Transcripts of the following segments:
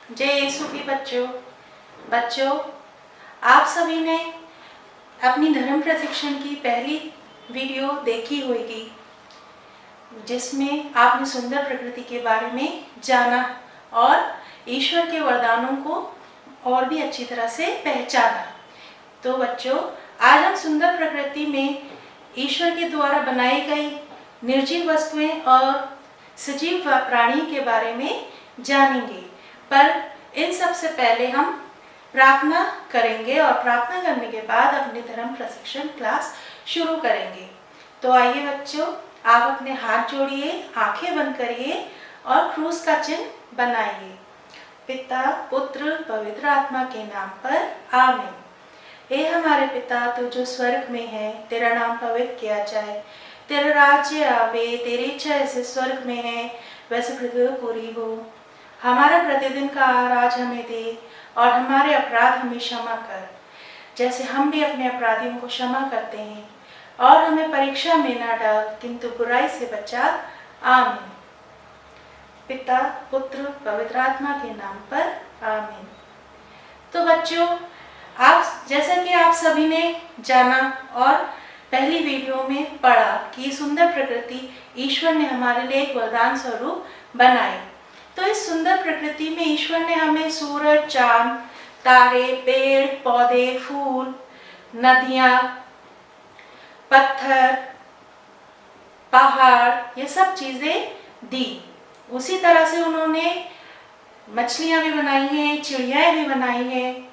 जय यीशु की बच्चों, आप सभी ने अपनी धर्म प्रशिक्षण की पहली वीडियो देखी होगी, जिसमें आपने सुंदर प्रकृति के बारे में जाना और ईश्वर के वरदानों को और भी अच्छी तरह से पहचाना। तो बच्चों, आज हम सुंदर प्रकृति में ईश्वर के द्वारा बनाई गई निर्जीव वस्तुएं और सजीव प्राणी के बारे में जानेंगे। पर इन सब से पहले हम प्रार्थना करेंगे और प्रार्थना करने के बाद अपनी धर्म प्रशिक्षण क्लास शुरू करेंगे। तो आइए बच्चों, आप अपने हाथ जोड़िए, आंखें बंद करिए और क्रूस का चिन्ह बनाइए। पिता, पुत्र, पवित्र आत्मा के नाम पर आमीन। हे हमारे पिता, तू जो स्वर्ग में है, तेरा नाम पवित्र किया जाए, तेरा राज्य आवे, तेरी इच्छा ऐसे स्वर्ग में है वैसे पृथ्वी पर पूरी हो। हमारा प्रतिदिन का आहार आज हमें दे और हमारे अपराध हमें क्षमा कर, जैसे हम भी अपने अपराधियों को क्षमा करते हैं, और हमें परीक्षा में न डाल, किंतु बुराई से बचा। आमीन। पिता, पुत्र, पवित्र आत्मा के नाम पर आमीन। तो बच्चों, आप जैसा कि आप सभी ने जाना और पहली वीडियो में पढ़ा कि सुंदर प्रकृति ईश्वर ने हमारे लिए एक वरदान स्वरूप बनाई। तो इस सुंदर प्रकृति में ईश्वर ने हमें सूरज, चांद, तारे, पेड़ पौधे, फूल, नदियां, पत्थर, पहाड़, ये सब चीजें दी। उसी तरह से उन्होंने मछलियां भी बनाई हैं, चिड़ियाएं भी बनाई हैं,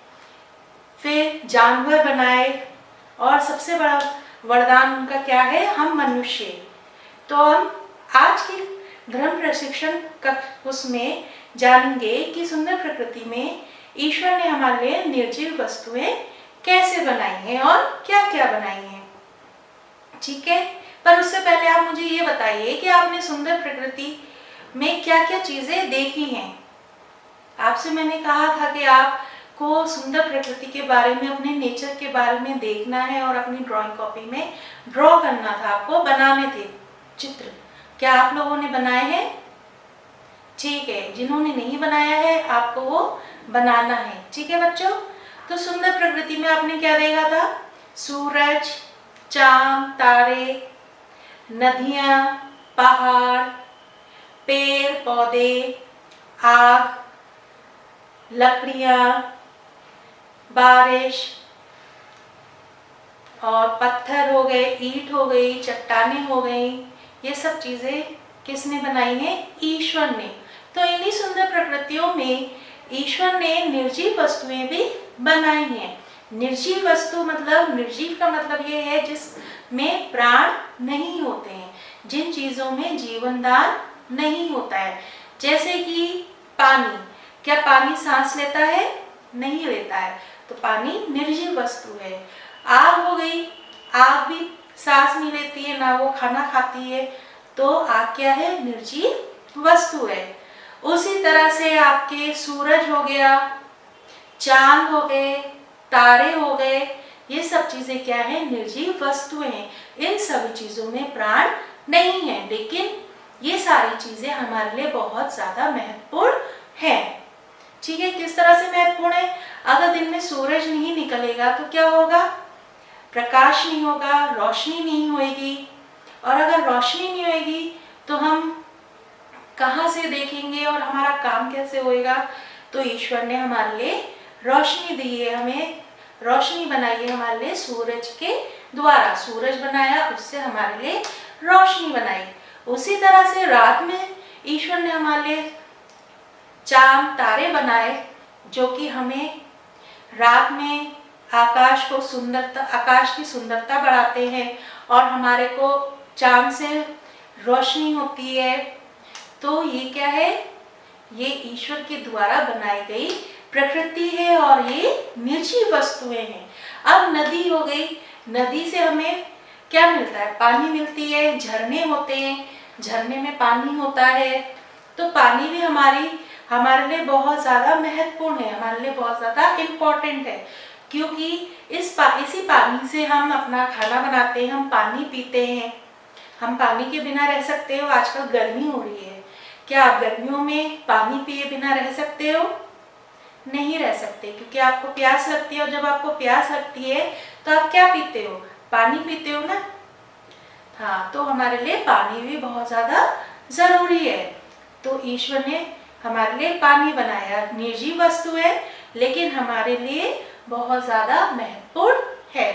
फिर जानवर बनाए, और सबसे बड़ा वरदान उनका क्या है? हम मनुष्य। तो हम आज की धर्म प्रशिक्षण उसमें जानेंगे कि सुंदर प्रकृति में ईश्वर ने हमारे लिए निर्जीव वस्तुएं कैसे बनाई हैं और क्या क्या बनाई हैं। ठीक है, पर उससे पहले आप मुझे ये बताइए कि आपने सुंदर प्रकृति में क्या क्या चीजें देखी हैं। आपसे मैंने कहा था कि आपको सुंदर प्रकृति के बारे में, अपने नेचर के बारे में देखना है और अपनी ड्राइंग कॉपी में ड्रॉ करना था, आपको बनाने थे चित्र। क्या आप लोगों ने बनाए हैं? ठीक है, जिन्होंने नहीं बनाया है आपको वो बनाना है। ठीक है बच्चों, तो सुंदर प्रकृति में आपने क्या देखा था? सूरज, चांद, तारे, नदियां, पहाड़, पेड़ पौधे, आग, लकड़ियां, बारिश, और पत्थर हो गए, ईंट हो गई, चट्टानें हो गई। ये सब चीजें किसने बनाई है? ईश्वर ने। तो इन्हीं सुंदर प्रकृतियों में ईश्वर ने निर्जीव वस्तुएं भी बनाई हैं। निर्जीव वस्तु मतलब, निर्जीव का मतलब ये है जिसमें प्राण नहीं होते हैं, जिन चीजों में जीवन दान नहीं होता है। जैसे कि पानी, क्या पानी सांस लेता है? नहीं लेता है, तो पानी निर्जीव वस्तु है। आग हो गई, आग भी सांस नहीं लेती है, ना वो खाना खाती है, तो आग क्या है? निर्जीव वस्तु है। उसी तरह से आपके सूरज हो गया, चांद हो गए, तारे हो गए, ये सब चीजें क्या है? निर्जीव वस्तुएं हैं। इन सभी चीजों में प्राण नहीं है, लेकिन ये सारी चीजें हमारे लिए बहुत ज्यादा महत्वपूर्ण है। ठीक है, किस तरह से महत्वपूर्ण है? अगर दिन में सूरज नहीं निकलेगा तो क्या होगा? प्रकाश नहीं होगा, रोशनी नहीं होगी, और अगर रोशनी नहीं होगी तो हम कहाँ से देखेंगे और हमारा काम कैसे होएगा? तो ईश्वर ने हमारे लिए रोशनी दी है, हमें रोशनी बनाई है हमारे लिए सूरज के द्वारा। सूरज बनाया, उससे हमारे लिए रोशनी बनाई। उसी तरह से रात में ईश्वर ने हमारे लिए चांद, तारे बनाए, जो कि हमें रात में आकाश की सुंदरता बढ़ाते हैं, और हमारे को चांद से रोशनी होती है। तो ये क्या है? ये ईश्वर के द्वारा बनाई गई प्रकृति है, और ये निर्जीव वस्तुएं हैं। अब नदी हो गई, नदी से हमें क्या मिलता है? पानी मिलती है, झरने होते हैं, झरने में पानी होता है। तो पानी भी हमारे लिए बहुत ज्यादा महत्वपूर्ण है, हमारे लिए बहुत ज्यादा इम्पोर्टेंट है, क्योंकि इसी पानी से हम अपना खाना बनाते हैं, हम पानी पीते हैं। हम पानी के बिना रह सकते हो? आजकल गर्मी हो रही है, क्या आप गर्मियों में पानी पिए बिना रह सकते हो? नहीं रह सकते, क्योंकि आपको प्यास लगती है, और जब आपको प्यास लगती है तो आप क्या पीते हो? पानी पीते हो ना। हाँ, तो हमारे लिए पानी भी बहुत ज़्यादा ज़रूरी है। तो ईश्वर ने हमारे लिए पानी बनाया, निर्जीव वस्तु है लेकिन हमारे लिए बहुत ज़्यादा महत्वपूर्ण है।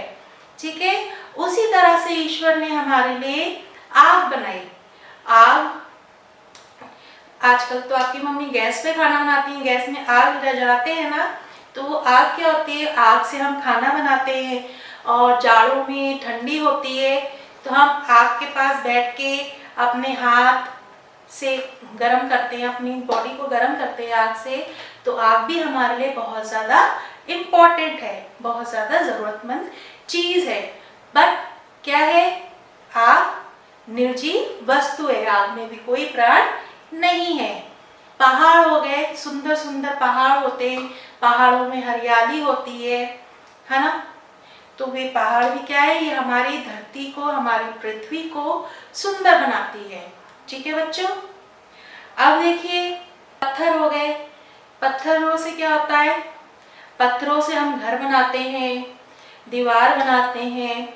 ठीक है, उसी तरह से ईश्वर ने हमारे लिए आग बनाई। आग, आजकल तो आपकी मम्मी गैस पे खाना बनाती हैं, गैस में आग जलाते हैं ना, तो वो आग क्या होती है? आग से हम खाना बनाते हैं, और जाड़ों में ठंडी होती है तो हम आग के पास बैठ के अपने हाथ से गर्म करते हैं, अपनी बॉडी को गर्म करते हैं आग से। तो आग भी हमारे लिए बहुत ज़्यादा इम्पॉर्टेंट है, बहुत ज़्यादा ज़रूरतमंद चीज़ है। बट क्या है? आग निर्जीव वस्तु है, आग में भी कोई प्राण नहीं है। पहाड़ हो गए, सुंदर सुंदर पहाड़ होते हैं, पहाड़ों में हरियाली होती है ना। तो वे पहाड़ भी क्या है? ये हमारी धरती को, हमारी पृथ्वी को सुंदर बनाती है। ठीक है बच्चों। अब देखिए, पत्थर हो गए। पत्थरों से क्या होता है? पत्थरों से हम घर बनाते हैं, दीवार बनाते हैं।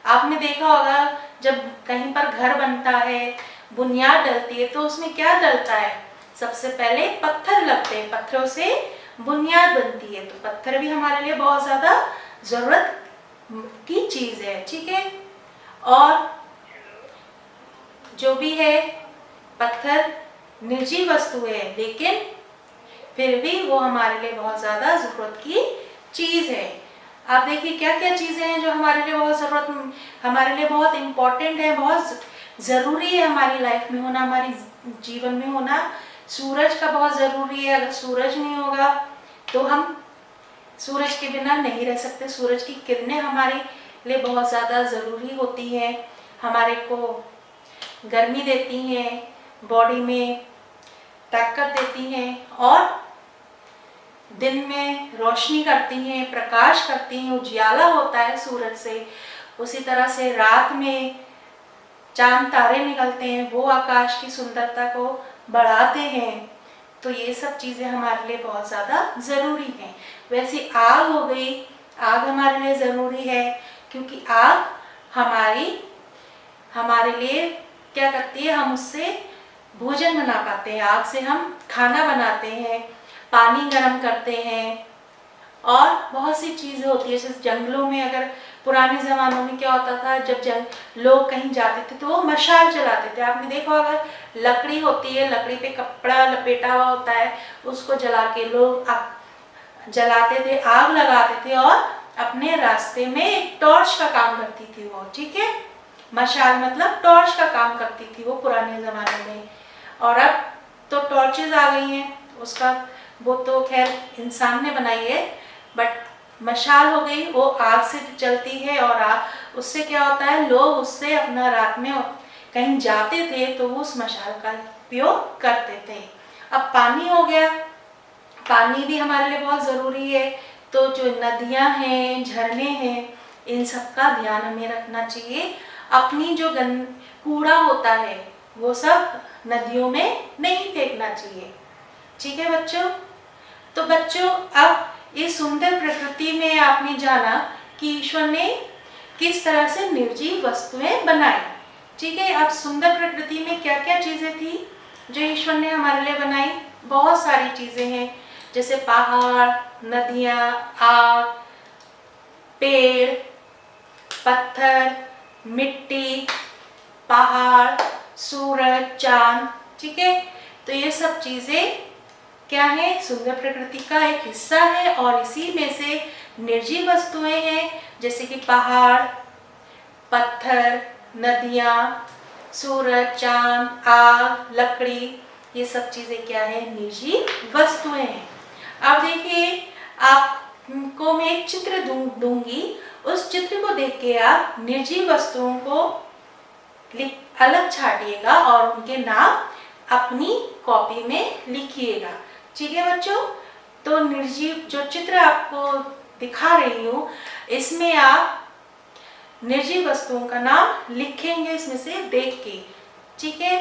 आपने देखा होगा जब कहीं पर घर बनता है, बुनियाद डलती है, तो उसमें क्या डलता है? सबसे पहले पत्थर लगते हैं, पत्थरों से बुनियाद बनती है। तो पत्थर भी हमारे लिए बहुत ज्यादा जरूरत की चीज है। ठीक है, और जो भी है, पत्थर निर्जीव वस्तु है लेकिन फिर भी वो हमारे लिए बहुत ज्यादा जरूरत की चीज है। आप देखिए क्या क्या चीजें हैं जो हमारे लिए बहुत जरूरत, हमारे लिए बहुत इम्पोर्टेंट है, बहुत जरूरी है हमारी लाइफ में होना, हमारी जीवन में होना। सूरज का बहुत जरूरी है, अगर सूरज नहीं होगा तो हम सूरज के बिना नहीं रह सकते। सूरज की किरणें हमारे लिए बहुत ज़्यादा ज़रूरी होती हैं, हमारे को गर्मी देती हैं, बॉडी में ताकत देती हैं, और दिन में रोशनी करती हैं, प्रकाश करती हैं, उजियाला होता है सूरज से। उसी तरह से रात में चांद तारे निकलते हैं, वो आकाश की सुंदरता को बढ़ाते हैं। तो ये सब चीज़ें हमारे लिए बहुत ज़्यादा ज़रूरी हैं। वैसे आग हो गई, आग हमारे लिए ज़रूरी है क्योंकि आग हमारे लिए क्या करती है? हम उससे भोजन बना पाते हैं, आग से हम खाना बनाते हैं, पानी गर्म करते हैं, और बहुत सी चीज़ें होती है। जैसे जंगलों में, अगर पुराने ज़मानों में क्या होता था, जब लोग कहीं जाते थे तो वो मशाल जलाते थे। आपने देखा होगा, लकड़ी होती है, लकड़ी पे कपड़ा लपेटा हुआ होता है, उसको जला के लोग जलाते थे, आग लगाते थे, और अपने रास्ते में एक टॉर्च का काम करती थी वो। ठीक है, मशाल मतलब टॉर्च का काम करती थी वो पुराने ज़माने में। और अब तो टॉर्चेज आ गई हैं, उसका वो तो खैर इंसान ने बनाई है, बट मशाल हो गई, वो आग से चलती है, और उससे क्या होता है? लोग उससे अपना रात में कहीं जाते थे तो वो उस मशाल का उपयोग करते थे। अब पानी हो गया, पानी भी हमारे लिए बहुत ज़रूरी है। तो जो नदियाँ हैं, झरने हैं, इन सब का ध्यान हमें रखना चाहिए। अपनी जो कूड़ा होता है वो सब नदियों में नहीं फेंकना चाहिए। ठीक है बच्चों। तो बच्चों, अब इस सुंदर प्रकृति में आपने जाना कि ईश्वर ने किस तरह से निर्जीव वस्तुएं बनाई। ठीक है, अब सुंदर प्रकृति में क्या क्या चीजें थी जो ईश्वर ने हमारे लिए बनाई? बहुत सारी चीजें हैं, जैसे पहाड़, नदियाँ, आग, पेड़, पत्थर, मिट्टी, पहाड़, सूरज, चांद। ठीक है, तो ये सब चीजें क्या है? सुंदर प्रकृति का एक हिस्सा है, और इसी में से निर्जीव वस्तुएं हैं, जैसे कि पहाड़, पत्थर, नदियाँ, सूरज, चांद, आग, लकड़ी, ये सब चीजें क्या है? निर्जीव वस्तुएं हैं। अब देखिए, आपको मैं एक चित्र दूंगी, उस चित्र को देख के आप निर्जीव वस्तुओं को अलग छाटिएगा और उनके नाम अपनी कॉपी में लिखिएगा। ठीक है बच्चों। तो निर्जीव जो चित्र आपको दिखा रही हूँ, इसमें आप निर्जीव वस्तुओं का नाम लिखेंगे इसमें से देख के। ठीक है,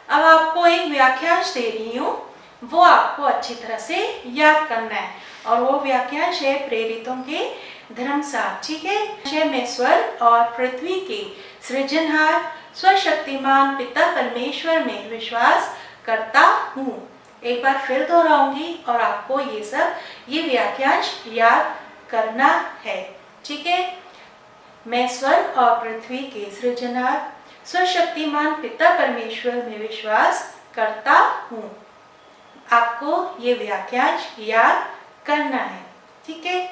अब आपको एक वाक्यांश दे रही हूँ, वो आपको अच्छी तरह से याद करना है। और वो वाक्यांश है प्रेरितों के धर्मसार। ठीक है, मैं स्वर्ग और पृथ्वी के सृजनहार स्वशक्तिमान पिता परमेश्वर में विश्वास करता हूँ। एक बार फिर दोहराऊंगी और आपको ये वाक्यांश याद करना है। ठीक है, मैं स्वर्ग और पृथ्वी के सृजनहार स्वशक्तिमान पिता परमेश्वर में विश्वास करता हूँ। आपको ये वाक्यांश याद करना है। ठीक है,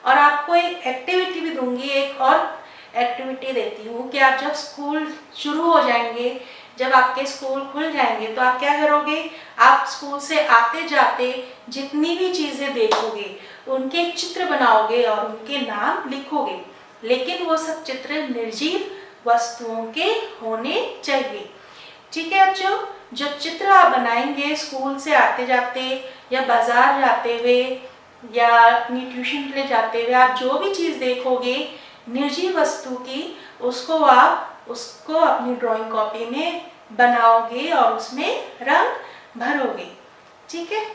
और आपको एक एक्टिविटी भी दूंगी, एक और एक्टिविटी देती हूँ कि आप जब स्कूल शुरू हो जाएंगे, जब आपके स्कूल खुल जाएंगे, तो आप क्या करोगे, आप स्कूल से आते जाते जितनी भी चीज़ें देखोगे उनके चित्र बनाओगे और उनके नाम लिखोगे। लेकिन वो सब चित्र निर्जीव वस्तुओं के होने चाहिए। ठीक है बच्चों, जो चित्र आप बनाएंगे स्कूल से आते जाते या बाजार जाते हुए या अपनी ट्यूशन के लिए जाते हुए, आप जो भी चीज़ देखोगे निर्जीव वस्तु की, उसको अपनी ड्राइंग कॉपी में बनाओगे और उसमें रंग भरोगे। ठीक है,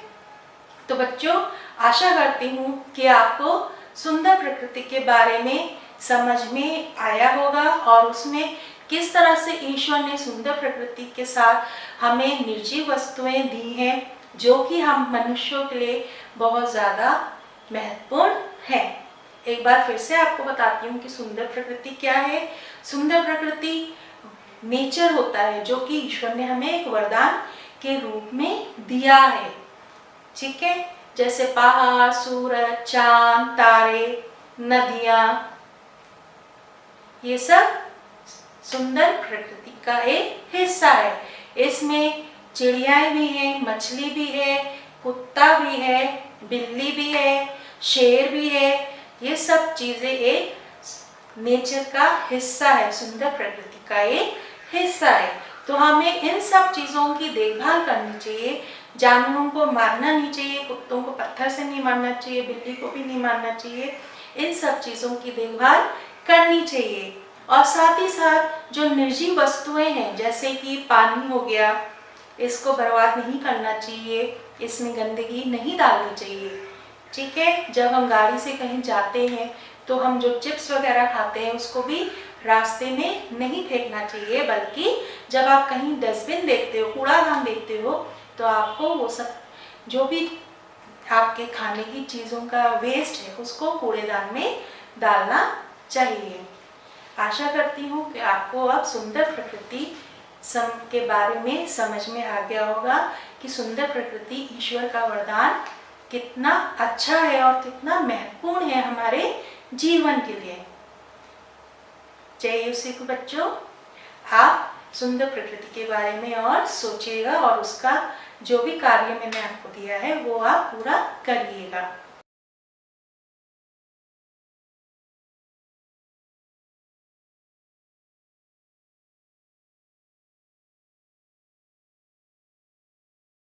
तो बच्चों आशा करती हूँ कि आपको सुंदर प्रकृति के बारे में समझ में आया होगा और उसमें किस तरह से ईश्वर ने सुंदर प्रकृति के साथ हमें निर्जीव वस्तुएं दी हैं, जो कि हम मनुष्यों के लिए बहुत ज़्यादा महत्वपूर्ण है। एक बार फिर से आपको बताती हूँ कि सुंदर प्रकृति क्या है। सुंदर प्रकृति नेचर होता है जो कि ईश्वर ने हमें एक वरदान के रूप में दिया है। ठीक है, जैसे पहाड़, सूरज, चांद, तारे, नदियाँ, ये सब सुंदर प्रकृति का एक हिस्सा है। इसमें चिड़ियाएं भी हैं, मछली भी है, कुत्ता भी है, बिल्ली भी है, शेर भी है। ये सब चीजें एक नेचर का हिस्सा है, सुंदर प्रकृति का एक हिस्सा है। तो हमें इन सब चीजों की देखभाल करनी चाहिए। जानवरों को मारना नहीं चाहिए, कुत्तों को पत्थर से नहीं मारना चाहिए, बिल्ली को भी नहीं मारना चाहिए। इन सब चीजों की देखभाल करनी चाहिए। और साथ ही साथ जो निर्जीव वस्तुएं हैं, जैसे कि पानी हो गया, इसको बर्बाद नहीं करना चाहिए, इसमें गंदगी नहीं डालनी चाहिए। ठीक है, जब हम गाड़ी से कहीं जाते हैं तो हम जो चिप्स वगैरह खाते हैं उसको भी रास्ते में नहीं फेंकना चाहिए, बल्कि जब आप कहीं डस्टबिन देखते हो, कूड़ादान देखते हो, तो आपको वो सब जो भी आपके खाने की चीज़ों का वेस्ट है उसको कूड़ेदान में डालना चाहिए। आशा करती हूँ कि आपको अब सुंदर प्रकृति के बारे में समझ में आ गया होगा कि सुंदर प्रकृति ईश्वर का वरदान कितना अच्छा है और कितना महत्वपूर्ण है हमारे जीवन के लिए। जय उसी को बच्चों, आप सुंदर प्रकृति के बारे में और सोचिएगा और उसका जो भी कार्य मैंने आपको दिया है वो आप पूरा करिएगा।